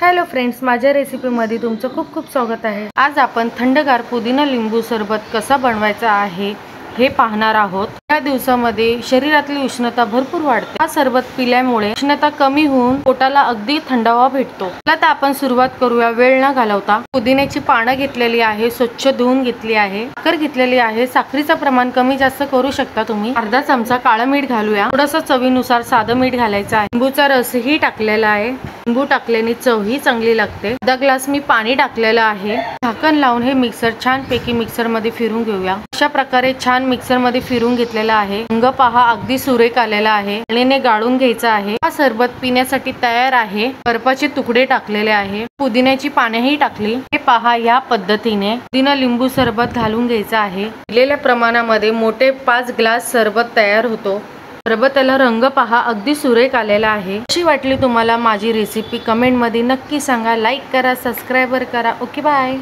Hello friends, माझ्या रेसिपीमध्ये तुमचं खूप खूप स्वागत आहे। आज आपण थंडगार पुदिना लिंबू सरबत कसा बनवायचा आहे हे पाहणार आहोत। या दिवसामध्ये शरीरातली उष्णता भरपूर वाढते। हा सरबत पिल्यामुळे उष्णता कमी होऊन पोटाला अगदी थंडावा भेटतो। आता आपण सुरुवात करूया वेळ न घालवता। पुदिन्याची पानं घेतलेली आहे, स्वच्छ धुवून घेतली आहे, साखर घेतलेली आहे। साखरीचं प्रमाण कमी जास्त करू शकता तुम्ही। अर्धा चमचा काळं मीठ घालूया, थोडंसं चवीनुसार साधं मीठ घालायचं आहे। लिंबूचा रसही टाकलेला आहे, लिंबू टाकल्याने चव ही चांगली लागते। अर्धा ग्लास मी पाणी टाकलेलं आहे। झाकण लावून हे मिक्सर छान पैकी मिक्सर मध्ये फिरून घेऊया। अशा प्रकारे छान मिक्सर मध्ये फिरून घेतलेला आहे। रंग पहा अगदी सुरेख आलेला आहे। पाण्याने गाळून घ्यायचा आहे। हा सरबत पिण्यासाठी तयार आहे। बर्फाचे तुकडे टाकलेले आहे, पुदिन्याची पानेही टाकली। हे पहा या पद्धतीने पुदिना लिंबू सरबत घालून घ्यायचं आहे। दिलेल्या प्रमाणामध्ये मोठे 5 ग्लास सरबत तयार होतो। सरबताला रंग पहा अगदी सुरेख आलेला आहे। कशी वाटली तुम्हाला माझी रेसिपी कमेंट मध्ये नक्की सांगा। लाईक करा, सबस्क्राइबर करा। Okay bye.